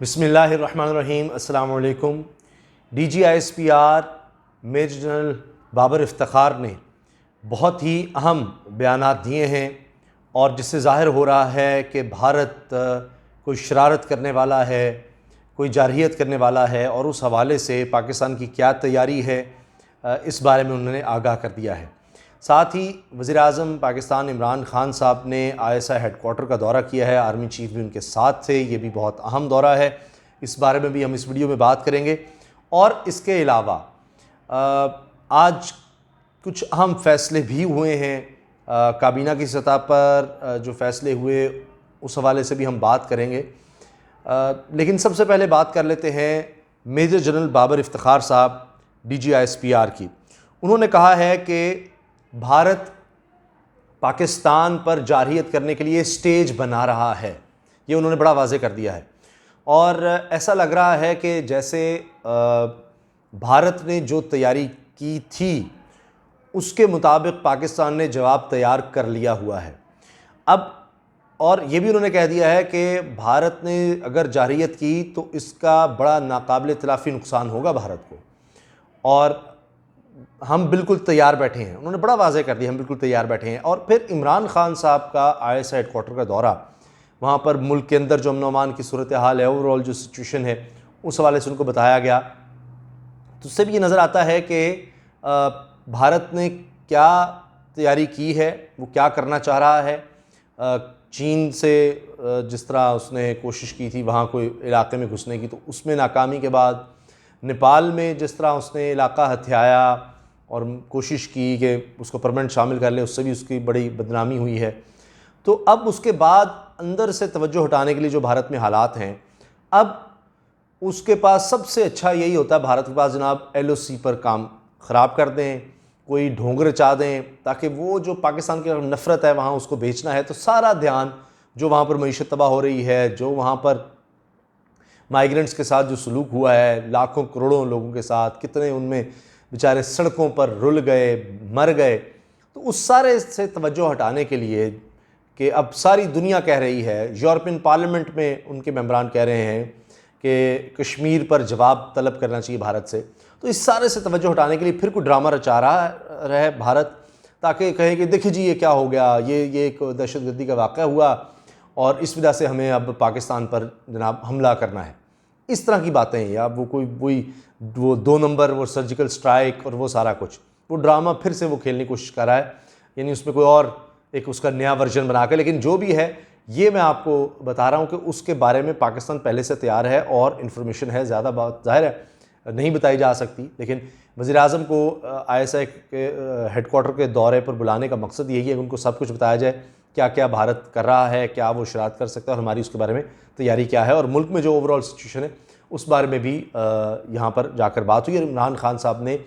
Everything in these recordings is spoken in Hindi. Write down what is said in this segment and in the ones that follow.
बिस्मिल्लाहिर्रहमानिर्रहीम। अस्सलाम वालेकुम। DGISPR major general Babar Iftikhar ने बहुत ही अहम बयानात दिए हैं और जिससे ज़ाहिर हो रहा है कि भारत कोई शरारत करने वाला है, कोई जारहियत करने वाला है और उस हवाले से पाकिस्तान की क्या तैयारी है इस बारे में उन्होंने आगाह कर दिया है। साथ ही वज़ीर-ए-आज़म पाकिस्तान इमरान ख़ान साहब ने ISI हेडक्वार्टर का दौरा किया है, आर्मी चीफ़ भी उनके साथ थे। ये भी बहुत अहम दौरा है, इस बारे में भी हम इस वीडियो में बात करेंगे। और इसके अलावा आज कुछ अहम फ़ैसले भी हुए हैं काबीना की सतह पर, जो फ़ैसले हुए उस हवाले से भी हम बात करेंगे। लेकिन सबसे पहले बात कर लेते हैं मेजर जनरल बाबर इफ्तिखार साहब DGISPR की। उन्होंने कहा है कि भारत पाकिस्तान पर जारहियत करने के लिए स्टेज बना रहा है, ये उन्होंने बड़ा वाज़ेह कर दिया है। और ऐसा लग रहा है कि जैसे भारत ने जो तैयारी की थी उसके मुताबिक पाकिस्तान ने जवाब तैयार कर लिया हुआ है अब। और ये भी उन्होंने कह दिया है कि भारत ने अगर जारहियत की तो इसका बड़ा नाकाबिल इतलाफ़ी नुकसान होगा भारत को, और हम बिल्कुल तैयार बैठे हैं। उन्होंने बड़ा वाज़ेह कर दिया, हम बिल्कुल तैयार बैठे हैं। और फिर इमरान ख़ान साहब का ISI हेडक्वार्टर का दौरा, वहाँ पर मुल्क के अंदर जो अमन-ओ-अमान की सूरत हाल है, ओवरऑल जो सिचुएशन है, उस हवाले से उनको बताया गया। तो उससे भी ये नज़र आता है कि भारत ने क्या तैयारी की है, वो क्या करना चाह रहा है। चीन से जिस तरह उसने कोशिश की थी वहाँ कोई इलाके में घुसने की, तो उसमें नाकामी के बाद नेपाल में जिस तरह उसने इलाका हथियाया और कोशिश की कि उसको परमानेंट शामिल कर ले, उससे भी उसकी बड़ी बदनामी हुई है। तो अब उसके बाद अंदर से तवज्जो हटाने के लिए जो भारत में हालात हैं, अब उसके पास सबसे अच्छा यही होता है भारत के पास जनाब LOC पर काम ख़राब कर दें, कोई ढोंग रचा दें, ताकि वो जो पाकिस्तान की नफ़रत है वहाँ उसको बेचना है तो सारा ध्यान जो वहाँ पर मईशत तबाह हो रही है, जो वहाँ पर माइग्रेंट्स के साथ जो सलूक हुआ है लाखों करोड़ों लोगों के साथ, कितने उनमें बेचारे सड़कों पर रुल गए, मर गए, तो उस सारे से तवज्जो हटाने के लिए कि अब सारी दुनिया कह रही है, यूरोपियन पार्लियामेंट में उनके मेंबरान कह रहे हैं कि कश्मीर पर जवाब तलब करना चाहिए भारत से, तो इस सारे से तवज्जो हटाने के लिए फिर कोई ड्रामा रचा रहा है भारत, ताकि कहे कि देखिए जी ये क्या हो गया, ये एक दहशतगर्दी का वाक़या हुआ और इस वजह से हमें अब पाकिस्तान पर जनाब हमला करना है। इस तरह की बातें हैं, या वो कोई वो 2 नंबर, वो सर्जिकल स्ट्राइक और वो सारा कुछ, वो ड्रामा फिर से वो खेलने की कोशिश कर रहा है, यानी उसमें कोई और एक उसका नया वर्जन बना कर। लेकिन जो भी है ये मैं आपको बता रहा हूँ कि उसके बारे में पाकिस्तान पहले से तैयार है और इन्फॉर्मेशन है, ज़्यादा बात ज़ाहिर है नहीं बताई जा सकती। लेकिन वज़ीर-ए-आज़म को ISI के हेडक्वार्टर के दौरे पर बुलाने का मकसद यही है कि उनको सब कुछ बताया जाए, क्या क्या भारत कर रहा है, क्या वो शरारत कर सकता है और हमारी उसके बारे में तैयारी क्या है, और मुल्क में जो ओवरऑल सिचुएशन है उस बारे में भी यहाँ पर जाकर बात हुई। और इमरान ख़ान साहब ने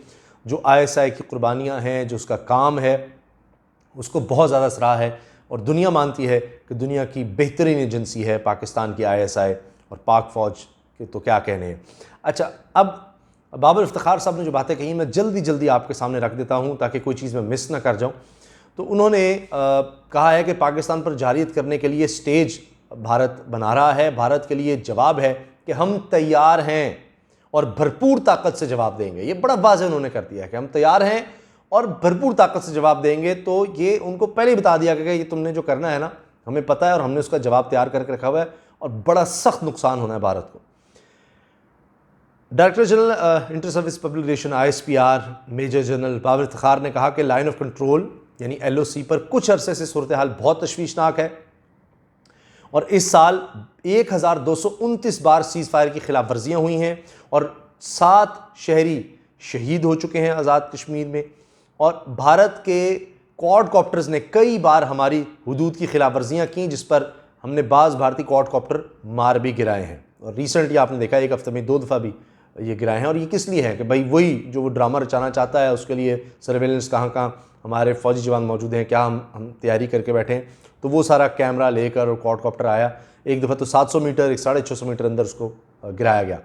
जो ISI की कुर्बानियाँ हैं, जो उसका काम है, उसको बहुत ज़्यादा सराहा है और दुनिया मानती है कि दुनिया की बेहतरीन एजेंसी है पाकिस्तान की ISI, और पाक फ़ौज के तो क्या कहने हैं। अच्छा, अब बाबर इफ्तिखार साहब ने जो बातें कही मैं जल्दी आपके सामने रख देता हूँ ताकि कोई चीज़ मैं मिस ना कर जाऊँ। तो उन्होंने कहा है कि पाकिस्तान पर जारहियत करने के लिए स्टेज भारत बना रहा है, भारत के लिए जवाब है कि हम तैयार हैं और भरपूर ताकत से जवाब देंगे। ये बड़ा वाज़ेह उन्होंने कर दिया है कि हम तैयार हैं और भरपूर ताकत से जवाब देंगे। तो ये उनको पहले ही बता दिया कि ये तुमने जो करना है ना, हमें पता है और हमने उसका जवाब तैयार करके रखा हुआ है और बड़ा सख्त नुकसान होना है भारत को। Director general inter service public relation ISPR major general Babar Iftikhar ने कहा कि लाइन ऑफ कंट्रोल यानी LOC पर कुछ अरसे से सूरत हाल बहुत तशवीशनाक है और इस साल 1229 बार सीज़ फायर की खिलाफ वर्जियाँ हुई हैं और 7 शहरी शहीद हो चुके हैं आज़ाद कश्मीर में। और भारत के क्वाडकॉप्टर्स ने कई बार हमारी हुदूद की खिलाफ वर्जियाँ की, जिस पर हमने बाज़ भारतीय क्वाडकॉप्टर मार भी गिराए हैं। और रिसेंटली आपने देखा एक हफ्ते में 2 दफ़ा भी ये गिराए हैं। और ये किस लिए है कि भाई वही जो वो ड्रामा रचाना चाहता है, उसके लिए सर्वेलेंस कहाँ हमारे फ़ौजी जवान मौजूद हैं, क्या हम तैयारी करके बैठे हैं, तो वो सारा कैमरा लेकर और क्वाडकॉप्टर आया। एक दफ़ा तो 700 मीटर 650 मीटर अंदर उसको गिराया गया।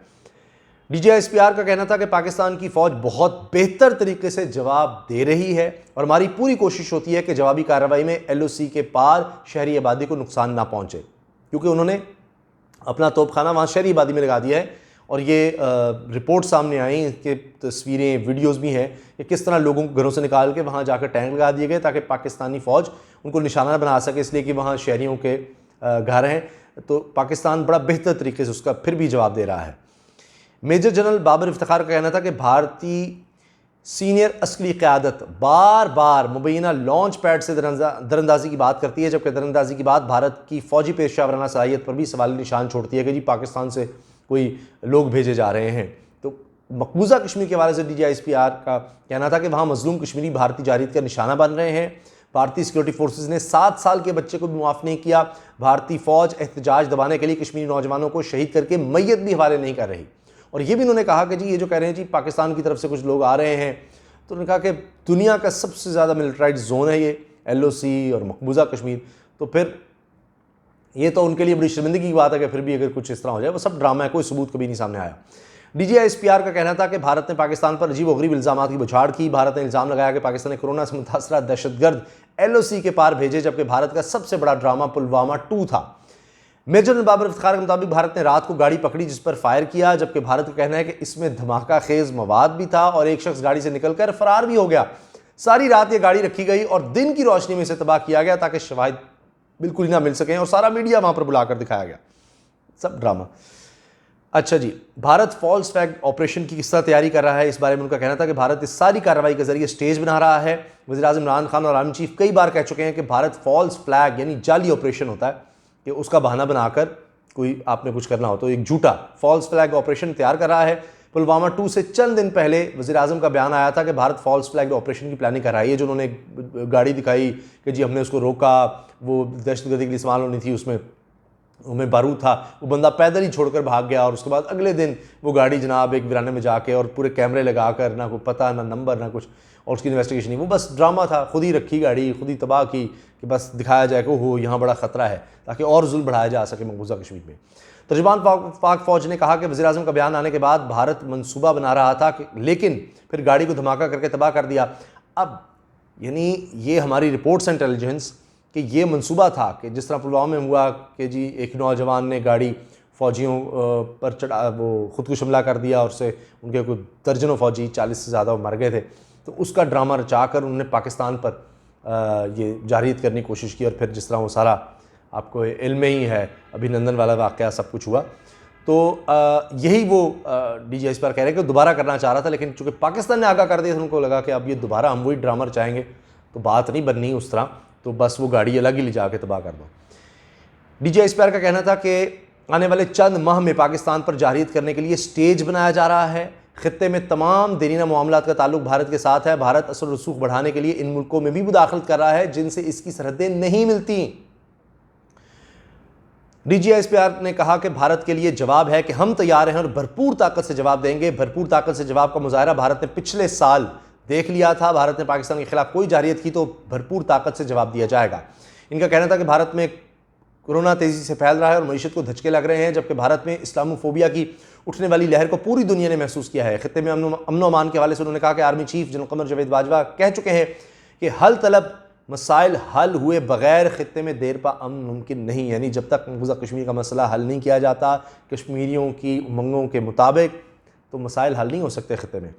DGISPR का कहना था कि पाकिस्तान की फ़ौज बहुत बेहतर तरीके से जवाब दे रही है और हमारी पूरी कोशिश होती है कि जवाबी कार्रवाई में LOC के पार शहरी आबादी को नुकसान ना पहुँचे, क्योंकि उन्होंने अपना तोपखाना वहाँ शहरी आबादी में लगा दिया है। और ये रिपोर्ट सामने आई कि तस्वीरें वीडियोस भी हैं कि किस तरह लोगों को घरों से निकाल के वहाँ जाकर टैंक लगा दिए गए ताकि पाकिस्तानी फ़ौज उनको निशाना बना सके, इसलिए कि वहाँ शहरियों के घर हैं। तो पाकिस्तान बड़ा बेहतर तरीके से उसका फिर भी जवाब दे रहा है। मेजर जनरल बाबर इफ्तिखार का कहना था कि भारतीय सीनियर अस्करी क़यादत बार बार मुबैना लॉन्च पैड से दरअंदाजी की बात करती है, जबकि दरअंदाजी की बात भारत की फ़ौजी पेशा वराना सलाहियत पर भी सवाल निशान छोड़ती है कि जी पाकिस्तान से कोई लोग भेजे जा रहे हैं। तो मकबूजा कश्मीर के हवाले से DGISPR का कहना था कि वहाँ मजलूम कश्मीरी भारतीय जारियत का निशाना बन रहे हैं। भारतीय सिक्योरिटी फोर्सेज ने 7 साल के बच्चे को भी मुआफ़ नहीं किया। भारतीय फ़ौज एहतजाज दबाने के लिए कश्मीरी नौजवानों को शहीद करके मैयत भी हवाले नहीं कर रही। और ये भी उन्होंने कहा कि जी ये जो कह रहे हैं जी पाकिस्तान की तरफ से कुछ लोग आ रहे हैं, तो उन्होंने कहा कि दुनिया का सबसे ज़्यादा मिलिट्राइज्ड जोन है ये LOC और मकबूजा कश्मीर। तो फिर ये तो उनके लिए बड़ी शर्मिंदगी की बात है कि फिर भी अगर कुछ इस तरह हो जाए, वो सब ड्रामा है, कोई सबूत कभी नहीं सामने आया। DGISPR का कहना था कि भारत ने पाकिस्तान पर अजीब-ओ-गरीब इल्ज़ामात की बौछार की। भारत ने इल्ज़ाम लगाया कि पाकिस्तान ने कोरोना से मुतासरा दहशतगर्द LOC के पार भेजे, जबकि भारत का सबसे बड़ा ड्रामा पुलवामा 2 था। मेजर जनरल बाबर इफ्तिखार के मुताबिक भारत ने रात को गाड़ी पकड़ी जिस पर फायर किया, जबकि भारत का कहना है कि इसमें धमाका खेज मवाद भी था और एक शख्स गाड़ी से निकलकर फरार भी हो गया। सारी रात ये गाड़ी रखी गई और दिन की रोशनी में इसे तबाह किया गया ताकि शवाहिद बिल्कुल ही ना मिल सकें और सारा मीडिया वहां पर बुलाकर दिखाया गया। सब ड्रामा। अच्छा जी, भारत फॉल्स फ्लैग ऑपरेशन की किस तरह तैयारी कर रहा है, इस बारे में उनका कहना था कि भारत इस सारी कार्रवाई के जरिए स्टेज बना रहा है। वज़ीर-ए-आज़म इमरान खान और आर्मी चीफ कई बार कह चुके हैं कि भारत फॉल्स फ्लैग यानी जाली ऑपरेशन होता है कि उसका बहाना बनाकर कोई आपने कुछ करना हो तो एक झूठा फॉल्स फ्लैग ऑपरेशन तैयार कर रहा है। पुलवामा 2 से चंद दिन पहले वज़ीर-ए-आज़म का बयान आया था कि भारत फॉल्स फ्लैग ऑपरेशन की प्लानिंग कर रहा है। ये जो उन्होंने गाड़ी दिखाई कि जी हमने उसको रोका, वो दहशतगर्दी के लिए इस्तेमाल होनी थी, उसमें बारूद था, वो बंदा पैदल ही छोड़कर भाग गया और उसके बाद अगले दिन वो गाड़ी जनाब एक वीराने में जाके और पूरे कैमरे लगाकर, ना कोई पता ना नंबर ना कुछ, और उसकी इन्वेस्टिगेशन नहीं, वो बस ड्रामा था। खुद ही रखी गाड़ी, खुद ही तबाह की कि बस दिखाया जाए कि ओहो यहाँ बड़ा ख़तरा है, ताकि और जुल्म बढ़ाया जा सके मकबूजा कश्मीर में। तर्जुमान पाक फ़ौज ने कहा कि वज़ीर-ए-आज़म का बयान आने के बाद भारत मंसूबा बना रहा था लेकिन फिर गाड़ी को धमाका करके तबाह कर दिया। अब यानी ये हमारी रिपोर्ट्स इंटेलिजेंस कि ये मंसूबा था कि जिस तरह पुलवामा में हुआ कि जी एक नौजवान ने गाड़ी फ़ौजियों पर चढ़ा, वो ख़ुदकुश हमला कर दिया और उससे उनके कुछ दर्जनों फ़ौजी 40 से ज़्यादा मर गए थे। तो उसका ड्रामा रचा कर उन्होंने पाकिस्तान पर ये जारियत करने की कोशिश की और फिर जिस तरह वो सारा आपको इल्म ही है, अभिनंदन वाला वाक़या सब कुछ हुआ। तो यही वो DGISPR कह रहे हैं कि दोबारा करना चाह रहा था, लेकिन चूँकि पाकिस्तान ने आगाह कर दिया तो उनको लगा कि अब ये दोबारा हम वही ड्रामा चाहेंगे तो बात नहीं बननी उस तरह, तो बस वो गाड़ी अलग ही ले जाके तबाह कर दो। DGISPR का कहना था कि आने वाले चंद माह में पाकिस्तान पर जारियत करने के लिए स्टेज बनाया जा रहा है। खित्ते में तमाम देरीना मामलात का ताल्लुक भारत के साथ है। भारत असर रसूख बढ़ाने के लिए इन मुल्कों में भी मुदाखलत कर रहा है जिनसे इसकी सरहदें नहीं मिलती। DGISPR ने कहा कि भारत के लिए जवाब है कि हम तैयार हैं और भरपूर ताकत से जवाब देंगे। भरपूर ताकत से जवाब का मुजाहरा भारत ने पिछले साल देख लिया था। भारत ने पाकिस्तान के खिलाफ कोई जारियत की तो भरपूर ताकत से जवाब दिया जाएगा। इनका कहना था कि भारत में कोरोना तेज़ी से फैल रहा है और मईशत को धचके लग रहे हैं, जबकि भारत में इस्लामोफोबिया की उठने वाली लहर को पूरी दुनिया ने महसूस किया है। खित्ते में अमन व अमान के हवाले से उन्होंने कहा कि army chief general Qamar Javed Bajwa कह चुके हैं कि हल तलब मसाइल हल हुए बगैर खित्ते में देर पा अमन मुमकिन नहीं, यानी जब तक मकबूजा कश्मीर का मसला हल नहीं किया जाता कश्मीरियों की उमंगों के मुताबिक तो मसाइल हल नहीं हो सकते खित्ते में।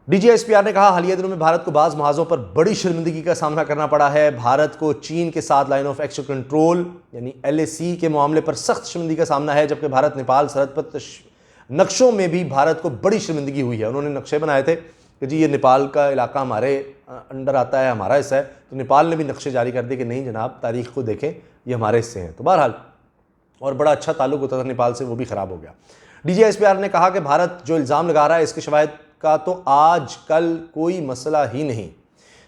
DGISPR ने कहा हालिया दिनों में भारत को बाज़ महाजों पर बड़ी शर्मिंदगी का सामना करना पड़ा है। भारत को चीन के साथ लाइन ऑफ एक्शन कंट्रोल यानी LAC के मामले पर सख्त शर्मिंदगी का सामना है, जबकि भारत नेपाल सरहद पर नक्शों में भी भारत को बड़ी शर्मिंदगी हुई है। उन्होंने नक्शे बनाए थे कि जी ये नेपाल का इलाका हमारे अंडर आता है, हमारा हिस्सा है, तो नेपाल ने भी नक्शे जारी कर दिए कि नहीं जनाब तारीख को देखें ये हमारे हिस्से हैं। तो बहरहाल और बड़ा अच्छा ताल्लुक होता था नेपाल से, वो भी ख़राब हो गया। DGISPR ने कहा कि भारत जो इल्ज़ाम लगा रहा है इसके शवाहिद का तो आज कल कोई मसला ही नहीं।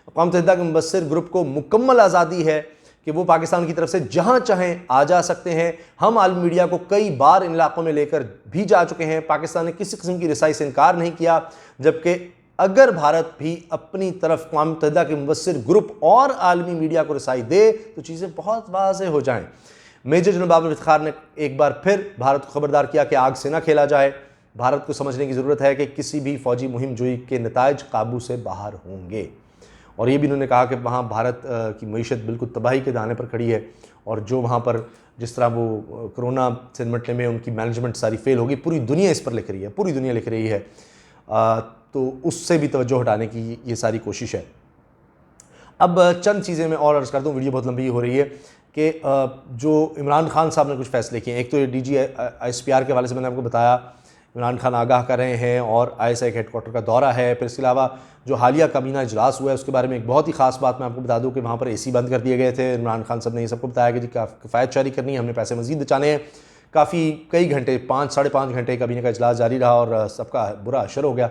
अक़वाम मुत्तहिदा के मुबस्सिर ग्रुप को मुकम्मल आज़ादी है कि वो पाकिस्तान की तरफ से जहाँ चाहें आ जा सकते हैं। हम आलमी मीडिया को कई बार इन इलाकों में लेकर भी जा चुके हैं। पाकिस्तान ने किसी किस्म की रिसाई से इनकार नहीं किया, जबकि अगर भारत भी अपनी तरफ अक़वाम मुत्तहिदा के मुबस्सिर ग्रुप और आलमी मीडिया को रिसाई दे तो चीज़ें बहुत वाज़ेह हो जाएँ। मेजर जनरल बाबर इफ्तिखार ने एक बार फिर भारत को खबरदार किया कि आग से ना खेला जाए। भारत को समझने की ज़रूरत है कि किसी भी फ़ौजी मुहिम जोई के नताइज काबू से बाहर होंगे। और ये भी उन्होंने कहा कि वहाँ भारत की मईशत बिल्कुल तबाही के दाने पर खड़ी है और जो वहाँ पर जिस तरह वो कोरोना से निपटने में उनकी मैनेजमेंट सारी फेल होगी, पूरी दुनिया इस पर लिख रही है, पूरी दुनिया लिख रही है। तो उससे भी तवज्जो हटाने की ये सारी कोशिश है। अब चंद चीज़ें मैं और अर्ज़ कर दूँ, वीडियो बहुत लंबी हो रही है, कि जो इमरान खान साहब ने कुछ फ़ैसले किए हैं। एक तो ये DGISPR के हवाले से मैंने आपको बताया, इमरान खान आगाह कर रहे हैं और ISI के हेडक्वार्टर का दौरा है। फिर इसके अलावा जो हालिया काबीना इजलास हुआ है उसके बारे में एक बहुत ही ख़ास बात मैं आपको बता दूं कि वहाँ पर AC बंद कर दिए गए थे। इमरान खान साहब ने ये सबको बताया कि जी किफ़ायत जारी करनी है, हमने पैसे मज़ीद बचाने हैं। कई घंटे, 5-5.5 घंटे काबीने का इजलास जारी रहा और सबका बुरा असर हो गया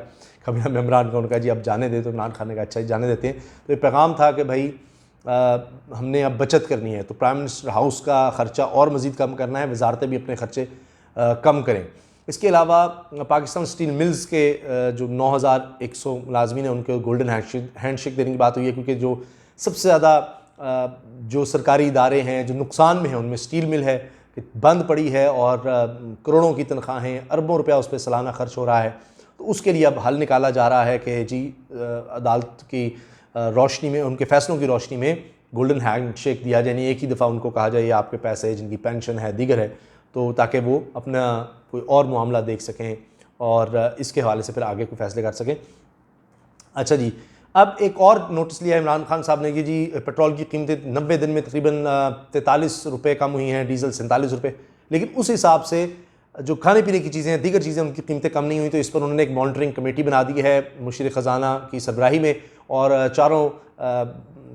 काबीना मेम्बरान का। उनका जी अब जाने दे, तो इमरान खान ने कहा अच्छा जाने देते हैं। तो ये पैगाम था कि भाई हमने अब बचत करनी है, तो प्राइम मिनिस्टर हाउस का ख़र्चा और मज़ीद कम करना है, वजारतें भी अपने ख़र्चे कम करें। इसके अलावा पाकिस्तान स्टील मिल्स के जो 9100 मुलाजमीन हैं उनको गोल्डन हैंडशेक देने की बात हुई है, क्योंकि जो सबसे ज़्यादा जो सरकारी इदारे हैं जो नुकसान में हैं उनमें स्टील मिल है कि बंद पड़ी है और करोड़ों की तनख्वाहें, अरबों रुपया उस पर सालाना खर्च हो रहा है। तो उसके लिए अब हल निकाला जा रहा है कि जी अदालत की रोशनी में, उनके फ़ैसलों की रोशनी में गोल्डन हैंडशेक दिया जाए, यानी एक ही दफ़ा उनको कहा जाए ये आपके पैसे, जिनकी पेंशन है, दीगर है, तो ताकि वो अपना कोई और मामला देख सकें और इसके हवाले से फिर आगे कोई फ़ैसले कर सकें। अच्छा जी, अब एक और नोटिस लिया इमरान खान साहब ने कि जी पेट्रोल की कीमतें 90 दिन में तकरीबन 43 रुपये कम हुई हैं, डीजल 47 रुपये, लेकिन उस हिसाब से जो खाने पीने की चीज़ें हैं, दीगर चीज़ें, उनकी कीमतें कम नहीं हुई। तो इस पर उन्होंने एक मॉनिटरिंग कमेटी बना दी है मुशीर ख़जाना की सरबराही में, और चारों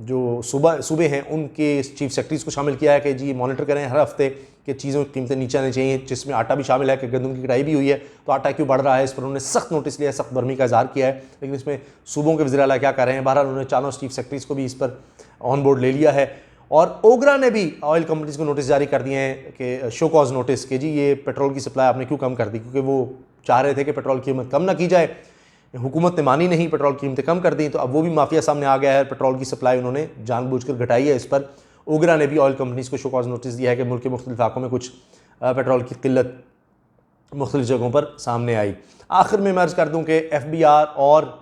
जो सूबे हैं उनके चीफ सेक्रेटरीज़ को शामिल किया है कि जी मॉनिटर करें हर हफ्ते कि चीज़ों की कीमतें नीचे आनी चाहिए, जिसमें आटा भी शामिल है कि गंदम की कटाई भी हुई है तो आटा क्यों बढ़ रहा है। इस पर उन्होंने सख्त नोटिस लिया है, सख्त बर्मी का इज़हार किया है, लेकिन इसमें सूबों के वज़ीर आला क्या कर रहे हैं। बहरहाल उन्होंने चारों चीफ सेक्रेटरीज़ को भी इस पर ऑन बोर्ड ले लिया है। और ओगरा ने भी ऑयल कंपनीज़ को नोटिस जारी कर दिए हैं कि शो कॉज नोटिस कि जी ये पेट्रोल की सप्लाई आपने क्यों कम कर दी, क्योंकि वो चाह रहे थे कि पेट्रोल की कीमत कम ना की जाए, हुकूमत ने मानी नहीं, पेट्रोल की कीमतें कम कर दी। तो अब वो भी माफिया सामने आ गया है, पेट्रोल की सप्लाई उन्होंने जानबूझकर घटाई है। इस पर ओगरा ने भी ऑयल कंपनीज़ को शो कॉज नोटिस दिया है कि मुल्क के मुख्तलिफ इलाकों में कुछ पेट्रोल की किल्लत मुख्तलिफ जगहों पर सामने आई। आखिर में मैं अर्ज़ कर दूँ कि FBR और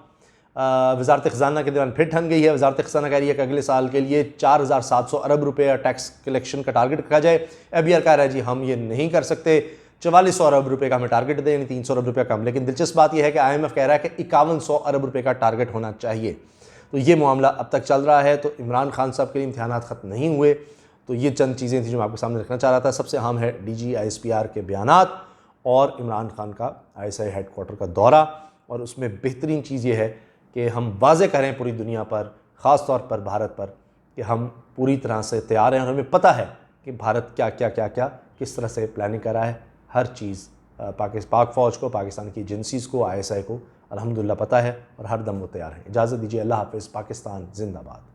वजारत ख़जाना के दौरान फिर ठन गई है। वजारत ख़जाना कह रही है कि अगले साल के लिए 4700 अरब रुपये टैक्स कलेक्शन का टारगेट रखा जाए। FBR कह रहा है जी हम ये नहीं कर सकते, 4400 अरब रुपये का हमें टारगेट दें, यानी 300 अरब रुपये कम। लेकिन दिलचस्प बात यह है कि IMF कह रहा है कि 5100 अरब रुपये का टारगेट होना चाहिए। तो ये मामला अब तक चल रहा है। तो इमरान खान साहब के लिए इम्तहानात ख़त्म नहीं हुए। तो ये चंद चीज़ें थी जो मैं आपके सामने रखना चाह रहा था। सबसे अहम है DGISPR के बयानात और इमरान खान का ISI हेडक्वार्टर का दौरा। और उसमें बेहतरीन चीज़ ये है कि हम वाज़े करें पूरी दुनिया पर, ख़ास तौर पर भारत पर, कि हम पूरी तरह से तैयार हैं और हमें पता है कि भारत क्या किस तरह से प्लानिंग कर रहा है। हर चीज़ पाक फ़ौज को, पाकिस्तान की एजेंसीज़ को, ISI को अल्हम्दुलिल्लाह पता है और हर दम वो तैयार हैं। इजाज़त दीजिए, अल्लाह हाफ़िज़। पाकिस्तान ज़िंदाबाद।